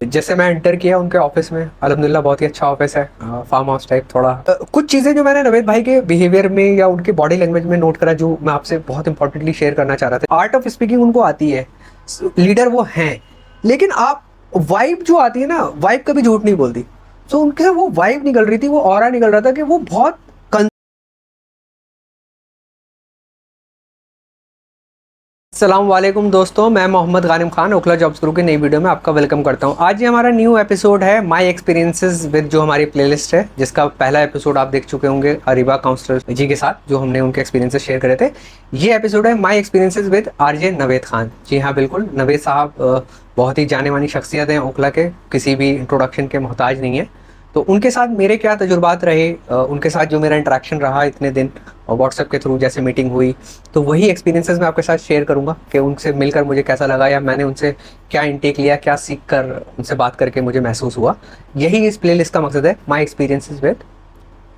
जैसे मैं एंटर किया उनके ऑफिस में, अल्हम्दुलिल्लाह बहुत ही अच्छा ऑफिस है, फार्म हाउस टाइप थोड़ा। कुछ चीज़ें जो मैंने नवेद भाई के बिहेवियर में या उनके बॉडी लैंग्वेज में नोट करा, जो मैं आपसे बहुत इंपॉर्टेंटली शेयर करना चाह रहा था। आर्ट ऑफ स्पीकिंग उनको आती है, लीडर वो हैं, लेकिन आप वाइब जो आती है ना, वाइब कभी झूठ नहीं बोलती। तो उनके वो वाइब निकल रही थी, वो ऑरा निकल रहा था कि वो बहुत। अस्सलाम वालेकुम दोस्तों, मैं मोहम्मद गानिम खान ओखला जॉब्स गुरु की नई वीडियो में आपका वेलकम करता हूं। आज ये हमारा न्यू एपिसोड है माय एक्सपीरियंसेस विद, जो हमारी प्लेलिस्ट है, जिसका पहला एपिसोड आप देख चुके होंगे अरीबा काउंसलर जी के साथ, जो हमने उनके एक्सपीरियंसेस शेयर करे थे। ये एपिसोड है my experiences with RJ Naved Khan. जी हाँ बिल्कुल, नवेद साहब बहुत ही जाने मानी शख्सियत हैं ओखला के, किसी भी इंट्रोडक्शन के मोहताज नहीं है। तो उनके साथ मेरे क्या तजुर्बात रहे, उनके साथ जो मेरा इंटरेक्शन रहा इतने दिन और व्हाट्सएप के थ्रू जैसे मीटिंग हुई, तो वही एक्सपीरियंसेस मैं आपके साथ शेयर करूंगा कि उनसे मिलकर मुझे कैसा लगा, या मैंने उनसे क्या इंटेक लिया, क्या सीख कर उनसे बात करके मुझे महसूस हुआ। यही इस प्लेलिस्ट का मकसद है, माई एक्सपीरियंसेस विद,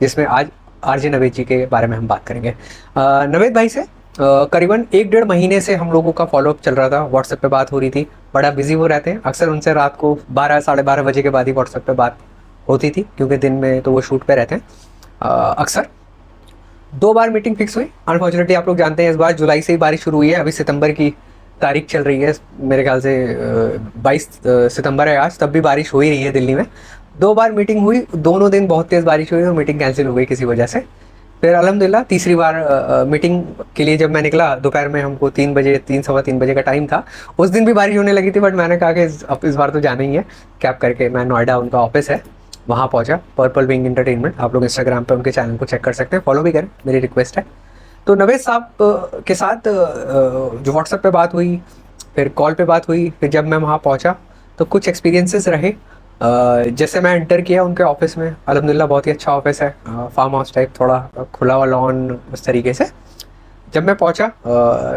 जिसमें आज आरजे नवेद जी के बारे में हम बात करेंगे। नवेद भाई से करीबन 1-1.5 महीने से हम लोगों का फॉलोअप चल रहा था, व्हाट्सएप पे बात हो रही थी। बड़ा बिजी वो रहते हैं, अक्सर उनसे रात को 12-12:30 बजे के बाद ही व्हाट्सएप पे बात होती थी, क्योंकि दिन में तो वो शूट पे रहते हैं। अक्सर 2 बार मीटिंग फिक्स हुई। अनफॉर्चुनेटली आप लोग जानते हैं इस बार जुलाई से ही बारिश शुरू हुई है, अभी सितंबर की तारीख चल रही है, मेरे ख्याल से 22 सितंबर है आज, तब भी बारिश हो ही रही है दिल्ली में। 2 बार मीटिंग हुई, दोनों दिन बहुत तेज़ बारिश हुई और मीटिंग कैंसिल हो गई किसी वजह से। फिर अल्हम्दुलिल्लाह तीसरी बार मीटिंग के लिए जब मैं निकला, दोपहर में हमको 3 बजे, 3 सवा 3 बजे का टाइम था। उस दिन भी बारिश होने लगी थी, बट मैंने कहा कि इस बार तो जाना ही है। कैब करके मैं नोएडा, उनका ऑफिस है, वहाँ पहुँचा, पर्पल विंग इंटरटेनमेंट। आप लोग इंस्टाग्राम पे उनके चैनल को चेक कर सकते हैं, फॉलो भी करें, मेरी रिक्वेस्ट है। तो नवेद साहब के साथ जो व्हाट्सएप पे बात हुई, फिर कॉल पे बात हुई, फिर जब मैं वहाँ पहुँचा तो कुछ एक्सपीरियंसेस रहे। जैसे मैं एंटर किया उनके ऑफिस में, अल्हम्दुलिल्लाह बहुत ही अच्छा ऑफिस है, फार्म हाउस टाइप थोड़ा, खुला हुआ लॉन, उस तरीके से। जब मैं पहुंचा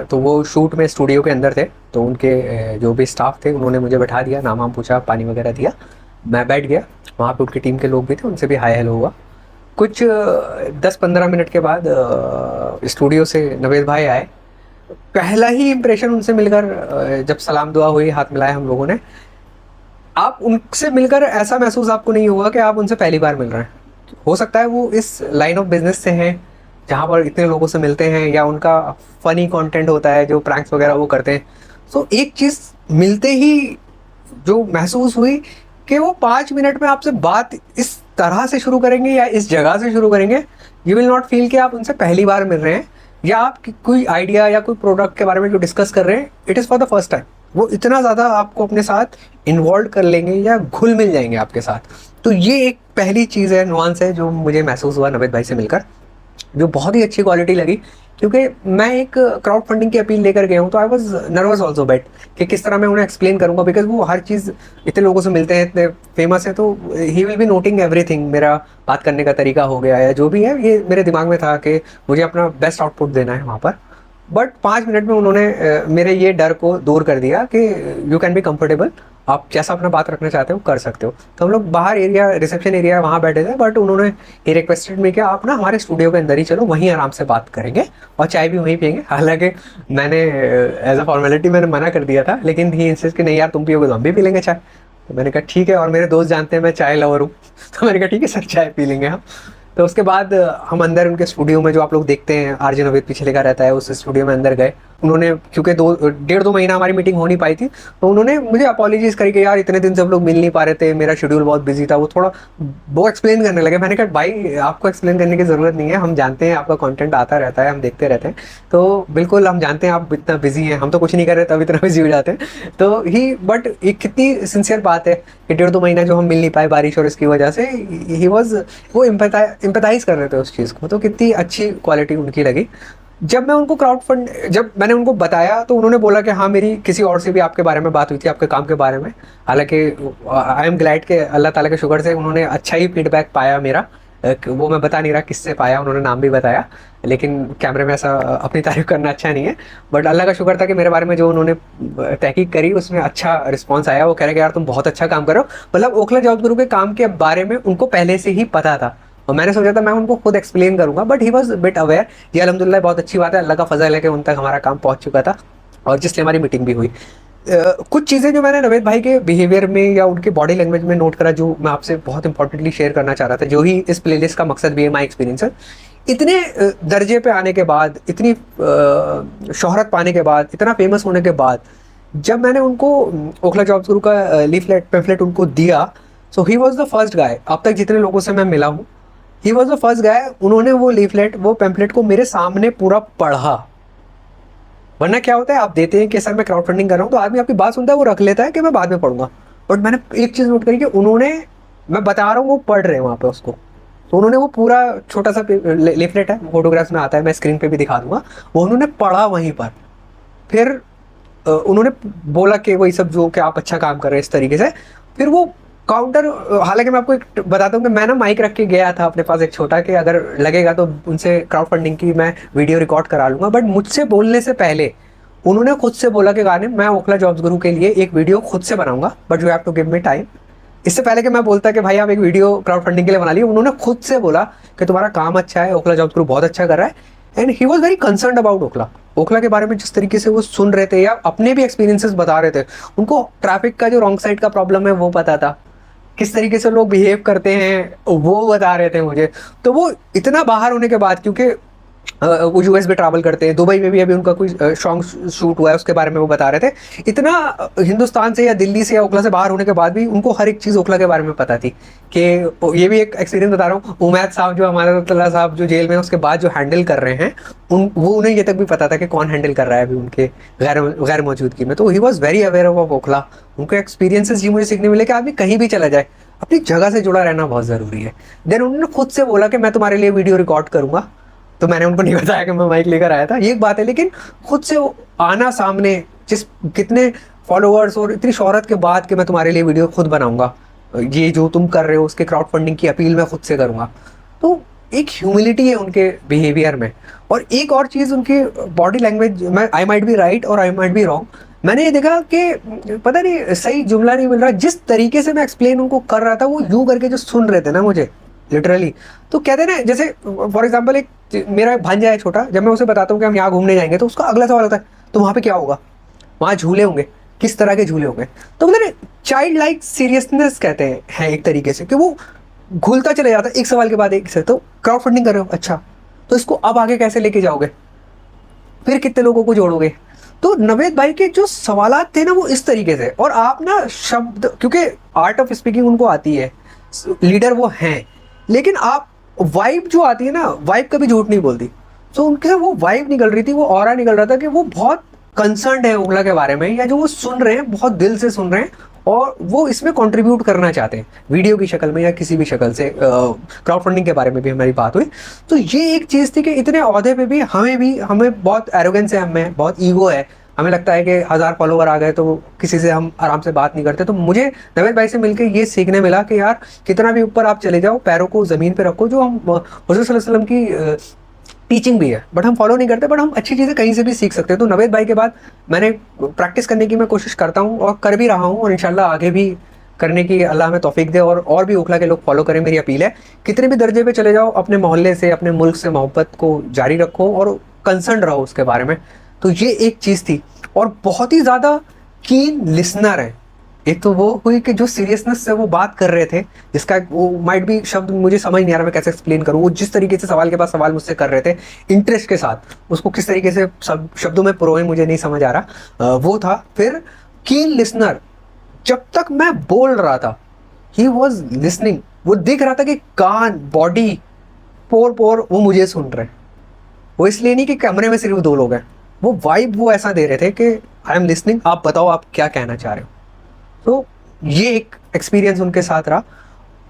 तो वो शूट में स्टूडियो के अंदर थे, तो उनके जो भी स्टाफ थे उन्होंने मुझे बैठा दिया, नाम वाम पूछा, पानी वगैरह दिया, मैं बैठ गया। वहाँ पे उनकी टीम के लोग भी थे, उनसे भी हाय हेलो हुआ। कुछ 10-15 मिनट के बाद स्टूडियो से नवेद भाई आए। पहला ही इम्प्रेशन उनसे मिलकर, जब सलाम दुआ हुई, हाथ मिलाया हम लोगों ने, आप उनसे मिलकर ऐसा महसूस आपको नहीं होगा कि आप उनसे पहली बार मिल रहे हैं। हो सकता है वो इस लाइन ऑफ बिजनेस से हैं जहाँ पर इतने लोगों से मिलते हैं, या उनका फनी कंटेंट होता है, जो प्रैंक्स वगैरह वो करते हैं। सो एक चीज़ मिलते ही जो महसूस हुई कि वो 5 मिनट में आपसे बात इस तरह से शुरू करेंगे या इस जगह से शुरू करेंगे, यू विल नॉट फील कि आप उनसे पहली बार मिल रहे हैं, या आप कोई आइडिया या कोई प्रोडक्ट के बारे में जो डिस्कस कर रहे हैं, it is for the first time. वो इतना ज़्यादा आपको अपने साथ इन्वॉल्व कर लेंगे या घुल मिल जाएंगे आपके साथ। तो ये एक पहली चीज़ है, नुआंस है, जो मुझे महसूस हुआ नवेद भाई से मिलकर, जो बहुत ही अच्छी क्वालिटी लगी। क्योंकि मैं एक क्राउड फंडिंग की अपील लेकर गया हूँ, तो I was nervous also bat कि किस तरह मैं उन्हें एक्सप्लेन करूँगा, बिकॉज वो हर चीज़, इतने लोगों से मिलते हैं, इतने फेमस है, तो he will be noting everything. मेरा बात करने का तरीका हो गया या जो भी है, ये मेरे दिमाग में था कि मुझे अपना बेस्ट आउटपुट देना है वहाँ पर। बट 5 मिनट में उन्होंने मेरे ये डर को दूर कर दिया कि यू कैन बी कंफर्टेबल, आप जैसा अपना बात रखना चाहते हो कर सकते हो। तो हम लोग बाहर एरिया, रिसेप्शन एरिया, वहाँ बैठे थे, बट उन्होंने ये रिक्वेस्टेड में कि आप ना हमारे स्टूडियो के अंदर ही चलो, वहीं आराम से बात करेंगे और चाय भी वहीं पियेंगे। हालांकि मैंने एज अ फॉर्मेलिटी मैंने मना कर दिया था, लेकिन ही इंसिस्ट कि नहीं यार, तुम पियोगे तो हम भी पी लेंगे चाय। तो मैंने कहा ठीक है, और मेरे दोस्त जानते हैं मैं चाय लवर हूँ, तो मैंने कहा ठीक है सर, चाय पी लेंगे हम। तो उसके बाद हम अंदर उनके स्टूडियो में, जो आप लोग देखते हैं आरजे नवेद पीछे लिखा रहता है, उस स्टूडियो में अंदर गए। उन्होंने, क्योंकि 1.5-2 महीना हमारी मीटिंग हो नहीं पाई थी, तो उन्होंने मुझे अपॉलॉजीज करी कि यार इतने दिन से हम लोग मिल नहीं पा रहे थे, मेरा शेड्यूल बहुत बिजी था। वो एक्सप्लेन करने लगे। मैंने कहा भाई आपको एक्सप्लेन करने की ज़रूरत नहीं है, हम जानते हैं आपका कंटेंट आता रहता है, हम देखते रहते हैं, तो बिल्कुल हम जानते हैं आप इतना बिजी हैं, हम तो कुछ नहीं कर रहे तब इतना बिजी हो जाते हैं। तो बट एक कितनी सिंसियर बात है कि 1.5-2 महीना जो हम मिल नहीं पाए बारिश और इसकी वजह से, ही वॉज, वो इम्पैथाइज कर रहे थे उस चीज़ को। तो कितनी अच्छी क्वालिटी उनकी लगी। जब मैंने उनको बताया, तो उन्होंने बोला कि हाँ, मेरी किसी और से भी आपके बारे में बात हुई थी, आपके काम के बारे में। हालांकि आई एम ग्लैड के अल्लाह ताला के शुक्र से उन्होंने अच्छा ही फीडबैक पाया मेरा। वो मैं बता नहीं रहा किससे पाया, उन्होंने नाम भी बताया, लेकिन कैमरे में ऐसा अपनी तारीफ करना अच्छा नहीं है। बट अल्लाह का शुक्र था कि मेरे बारे में जो उन्होंने तहकीक करी, उसमें अच्छा रिस्पॉन्स आया। वो कह रहे कि यार तुम बहुत अच्छा काम कर रहे हो। मतलब ओखला जॉब गुरु के काम के बारे में उनको पहले से ही पता था, और मैंने सोचा था मैं उनको खुद एक्सप्लेन करूंगा, but he was bit aware. ये अल्हम्दुलिल्लाह बहुत अच्छी बात है, अल्लाह का फजल है कि उन तक हमारा काम पहुंच चुका था, और जिससे हमारी मीटिंग भी हुई। कुछ चीज़ें जो मैंने नवेद भाई के बिहेवियर में या उनके बॉडी लैंग्वेज में नोट करा, जो मैं आपसे बहुत इंपॉर्टेंटली शेयर करना चाह रहा था, जो ही इस प्लेलिस्ट का मकसद भी है, माई एक्सपीरियंस है। इतने दर्जे पे आने के बाद, इतनी शोहरत पाने के बाद, इतना फेमस होने के बाद, जब मैंने उनको ओखला जॉब्स गुरु का लीफलेट पेम्फलेट उनको दिया, so he was the first guy, अब तक जितने लोगों से मैं मिला हूँ, he was the first guy, उन्होंने वो लीफलेट, वो पेम्फलेट को मेरे सामने पूरा पढ़ा। वरना क्या होता है, आप देते हैं कि सर मैं क्राउड फंडिंग कर रहा हूँ, तो आदमी आपकी बात सुनता है, वो रख लेता है कि मैं बाद में पढ़ूंगा। बट मैंने एक चीज़ नोट करी कि उन्होंने, मैं बता रहा हूँ, वो पढ़ रहे हैं वहाँ पे उसको, तो उन्होंने वो पूरा छोटा सा लिफलेट है, फोटोग्राफ्स में आता है, मैं स्क्रीन पे भी दिखा दूंगा, वो उन्होंने पढ़ा वहीं पर। फिर उन्होंने बोला कि वही सब जो कि आप अच्छा काम कर रहे हैं इस तरीके से। फिर वो काउंटर, हालांकि मैं आपको एक बताता हूँ कि मैं ना माइक रख के गया था अपने पास एक छोटा, कि अगर लगेगा तो उनसे क्राउड फंडिंग की मैं वीडियो रिकॉर्ड करा लूँगा। बट मुझसे बोलने से पहले उन्होंने खुद से बोला कि गाने, मैं ओखला जॉब्स गुरु के लिए एक वीडियो खुद से बनाऊंगा, but you have to give me time. इससे पहले कि मैं बोलता कि भाई आप एक वीडियो क्राउड फंडिंग के लिए बना लिए, उन्होंने खुद से बोला कि तुम्हारा काम अच्छा है, ओखला जॉब्स ग्रुप बहुत अच्छा कर रहा है। And he was very concern about Okhla, Okhla के बारे में जिस तरीके से वो सुन रहे थे या अपने भी एक्सपीरियंसेस बता रहे थे। उनको ट्रैफिक का जो रॉन्ग साइड का प्रॉब्लम है वो पता था, किस तरीके से लोग बिहेव करते हैं वो बता रहे थे मुझे। तो वो इतना बाहर होने के बाद, क्योंकि वो यूएस में ट्रैवल करते हैं, दुबई में भी अभी उनका कोई सॉन्ग शूट हुआ है, उसके बारे में वो बता रहे थे। इतना हिंदुस्तान से या दिल्ली से या ओखला से बाहर होने के बाद भी उनको हर एक चीज़ ओखला के बारे में पता थी। कि ये भी एक एक्सपीरियंस बता रहा हूँ, उमैद साहब जो हमारा तल्ला साहब जो जेल में उसके बाद जो हैंडल कर रहे हैं, उन्हें ये तक भी पता था कि कौन हैंडल कर रहा है अभी उनके गैर गैर मौजूदगी में। तो he was very aware of Okhla. उनके एक्सपीरियंसेस जी मुझे सीखने मिले कि आदमी कहीं भी चला जाए, अपनी जगह से जुड़ा रहना बहुत ज़रूरी है। देन उन्होंने खुद से बोला कि मैं तुम्हारे लिए वीडियो रिकॉर्ड करूंगा, तो मैंने उनको नहीं बताया कि मैं माइक लेकर आया था, ये एक बात है। लेकिन खुद से आना सामने, जिस कितने फॉलोअर्स और इतनी शोहरत के बाद कि मैं तुम्हारे लिए वीडियो खुद बनाऊंगा, ये जो तुम कर रहे हो उसके क्राउड फंडिंग की अपील मैं खुद से करूंगा, तो एक ह्यूमिलिटी है उनके बिहेवियर में। और एक और चीज़, उनकी बॉडी लैंग्वेज, मैं आई माइट बी राइट और आई माइट बी रॉन्ग, मैंने ये देखा कि पता नहीं सही जुमला नहीं मिल रहा, जिस तरीके से मैं एक्सप्लेन उनको कर रहा था, वो यूं करके जो सुन रहे थे ना मुझे, लिटरली। तो कहते हैं ना, जैसे फॉर एग्जाम्पल एक मेरा भांजा है छोटा, जब मैं उसे बताता हूँ कि हम यहाँ घूमने जाएंगे, तो उसका अगला सवाल होता है, तो वहाँ पे क्या होगा, वहाँ झूले होंगे, किस तरह के झूले होंगे। तो मतलब चाइल्ड लाइक सीरियसनेस कहते हैं एक तरीके से, कि वो घुलता चले जाता है एक सवाल के बाद एक से। तो क्राउड फंडिंग कर रहे हो, अच्छा, तो इसको अब आगे कैसे लेके जाओगे, फिर कितने लोगों को जोड़ोगे। तो नवेद भाई के जो सवालात थे ना, वो इस तरीके से। और आप ना शब्द, क्योंकि आर्ट ऑफ स्पीकिंग उनको आती है, लीडर वो हैं, लेकिन आप वाइब जो आती है ना, वाइब कभी झूठ नहीं बोलती। तो उनके वो वाइब निकल रही थी, वो ऑरा निकल रहा था कि वो बहुत कंसर्न्ड है ओखला के बारे में, या जो वो सुन रहे हैं बहुत दिल से सुन रहे हैं, और वो इसमें कंट्रीब्यूट करना चाहते हैं वीडियो की शक्ल में या किसी भी शक्ल से। क्राउड फंडिंग के बारे में भी हमारी बात हुई। तो ये एक चीज़ थी कि इतने ओहदे पे भी हमें बहुत एरोगेंस है, हमें बहुत ईगो है, हमें लगता है कि 1000 फॉलोवर आ गए तो किसी से हम आराम से बात नहीं करते। तो मुझे नवेद भाई से मिलकर ये सीखने मिला कि यार कितना भी ऊपर आप चले जाओ, पैरों को ज़मीन पे रखो। जो हम हुज़ूर सल्लल्लाहु अलैहि वसल्लम की टीचिंग भी है, बट हम फॉलो नहीं करते, बट हम अच्छी चीज़ें कहीं से भी सीख सकते हैं। तो नवेद भाई के बाद मैंने प्रैक्टिस करने की मैं कोशिश करता हूँ और कर भी रहा हूँ, और इंशाल्लाह आगे भी करने की अल्लाह हमें तौफीक दे, और भी ओखला के लोग फॉलो करें, मेरी अपील है। कितने भी दर्जे पे चले जाओ, अपने मोहल्ले से, अपने मुल्क से मोहब्बत को जारी रखो और कंसर्न रहो उसके बारे में। तो ये एक चीज़ थी। और बहुत ही ज़्यादा कीन लिसनर है। एक तो वो हुई कि जो सीरियसनेस से वो बात कर रहे थे, जिसका वो माइट भी शब्द मुझे समझ नहीं आ रहा मैं कैसे एक्सप्लेन करूँ, वो जिस तरीके से सवाल के बाद सवाल मुझसे कर रहे थे इंटरेस्ट के साथ, उसको किस तरीके से सब शब्दों में पुरोए मुझे नहीं समझ आ रहा, वो था। फिर कीन लिसनर, जब तक मैं बोल रहा था ही वॉज लिसनिंग, वो दिख रहा था कि कान, बॉडी, पोर पोर वो मुझे सुन रहे हैं। वो इसलिए नहीं कि कमरे में सिर्फ 2 लोग हैं, वो वाइब वो ऐसा दे रहे थे कि आई एम लिसनिंग, आप बताओ आप क्या कहना चाह रहे हो। तो ये एक एक्सपीरियंस उनके साथ रहा।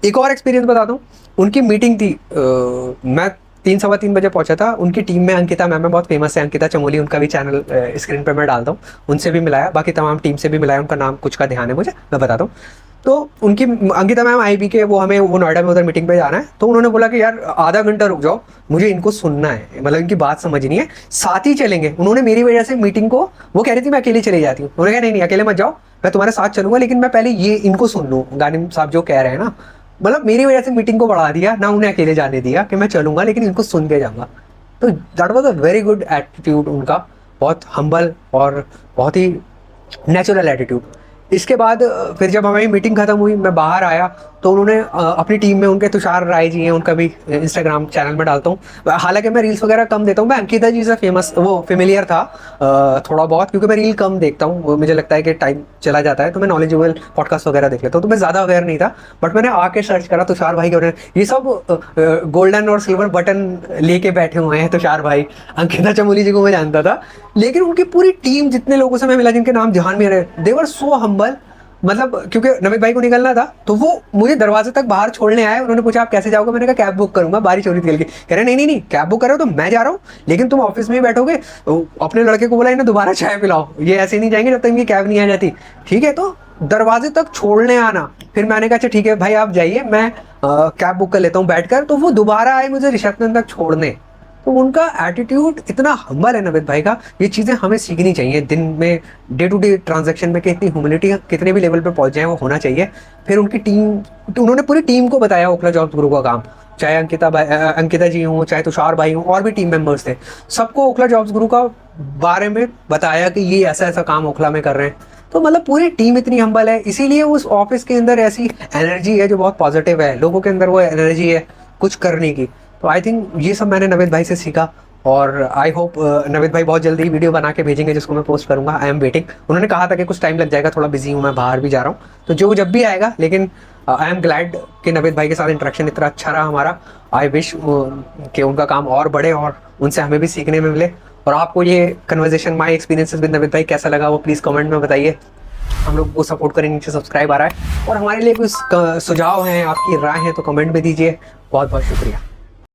एक और एक्सपीरियंस बताता हूँ, उनकी मीटिंग थी, मैं 3 सवा 3 बजे पहुंचा था। उनकी टीम में अंकिता मैम है, बहुत फेमस है, अंकिता चमोली, उनका भी चैनल स्क्रीन पे मैं डालता हूँ, उनसे भी मिलाया, बाकी तमाम टीम से भी मिलाया, उनका नाम कुछ का ध्यान है मुझे, मैं बताता हूँ। तो उनकी अंकिता मैम आई भी के वो हमें वो नोएडा में उधर मीटिंग पे जाना है, तो उन्होंने बोला कि यार आधा घंटा रुक जाओ, मुझे इनको सुनना है, मतलब इनकी बात समझनी है, साथ ही चलेंगे। उन्होंने मेरी वजह से मीटिंग को, वो कह रही थी मैं अकेले चली जाती हूँ, उन्होंने कहा नहीं नहीं अकेले मत जाओ, मैं तुम्हारे साथ चलूंगा, लेकिन मैं पहले ये इनको सुन लूँ, गानिम साहब जो कह रहे हैं ना, मतलब मेरी वजह से मीटिंग को बढ़ा दिया ना, उन्हें अकेले जाने दिया कि मैं चलूंगा लेकिन इनको सुन के जाऊंगा। तो that was a very good attitude उनका, बहुत हम्बल और बहुत ही नेचुरल एटीट्यूड। इसके बाद फिर जब हमारी मीटिंग खत्म हुई, मैं बाहर आया तो उन्होंने अपनी टीम में उनके तुषार राय जी हैं, उनका भी इंस्टाग्राम चैनल में डालता हूँ। हालांकि मैं रील्स वगैरह कम देता हूँ, मैं अंकिता जी से फेमस वो फेमिलियर था थोड़ा बहुत, क्योंकि मैं रील कम देखता हूँ, मुझे लगता है कि टाइम चला जाता है, तो मैं नॉलेजेबल पॉडकास्ट वगैरह देख लेता हूँ, तो मैं ज़्यादा अवेयर नहीं था। बट मैंने आके सर्च करा तुषार भाई के बारे में, ये सब गोल्डन और सिल्वर बटन लेके बैठे हुए हैं तुषार भाई। अंकिता चमोली जी को मैं जानता था, लेकिन उनकी पूरी टीम, जितने लोगों से मैं मिला जिनके नाम ध्यान में रहे, दे वर सो हम्बल। मतलब क्योंकि नमित भाई को निकलना था तो वो मुझे दरवाजे तक बाहर छोड़ने आए। उन्होंने पूछा आप कैसे जाओगे, मैंने कहा कैब बुक करूंगा, बारिश हो रही थी हल्की। कह रहे नहीं नहीं नहीं, कैब बुक करो तो मैं जा रहा हूँ, लेकिन तुम ऑफिस में ही बैठोगे। तो अपने लड़के को बोला इन्हें दोबारा चाय पिलाओ, ये ऐसे नहीं जाएंगे जब तक इनकी कैब नहीं आ जाती। ठीक है, तो दरवाजे तक छोड़ने आना। फिर मैंने कहा अच्छा ठीक है भाई आप जाइए, मैं कैब बुक कर लेता हूँ बैठकर। तो वो दोबारा आए मुझे रिसेप्शन तक छोड़ने। तो उनका एटीट्यूड इतना हम्बल है नविद भाई का, ये चीज़ें हमें सीखनी चाहिए दिन में, डे टू डे ट्रांजैक्शन में, कि इतनी ह्यूमिलिटी कितने भी लेवल पे पहुंच जाए वो होना चाहिए। फिर उनकी टीम, तो उन्होंने पूरी टीम को बताया ओखला जॉब्स गुरु का काम, चाहे अंकिता जी हों, चाहे तुषार भाई हों, और भी टीम मेंबर्स थे, सबको ओखला जॉब्स गुरु का बारे में बताया कि ये ऐसा ऐसा काम ओखला में कर रहे हैं। तो मतलब पूरी टीम इतनी हम्बल है, इसीलिए उस ऑफिस के अंदर ऐसी एनर्जी है जो बहुत पॉजिटिव है, लोगों के अंदर वो एनर्जी है कुछ करने की। तो आई थिंक ये सब मैंने नविद भाई से सीखा, और आई होप नविद भाई बहुत जल्दी वीडियो बना के भेजेंगे जिसको मैं पोस्ट करूंगा। I am waiting. उन्होंने कहा था कि कुछ टाइम लग जाएगा, थोड़ा बिजी हूँ, मैं बाहर भी जा रहा हूँ, तो जो जब भी आएगा। लेकिन आई एम ग्लैड कि नविद भाई के साथ इंटरेक्शन इतना अच्छा रहा हमारा। आई विश कि उनका काम और बढ़े और उनसे हमें भी सीखने में मिले। और आपको ये conversation, my experiences with Naveed भाई कैसा लगा वो प्लीज़ कमेंट में बताइए। हम लोग को सपोर्ट करें, नीचे सब्सक्राइब आ रहा है, और हमारे लिए कुछ सुझाव हैं, आपकी राय है तो कमेंट में दीजिए। बहुत बहुत शुक्रिया।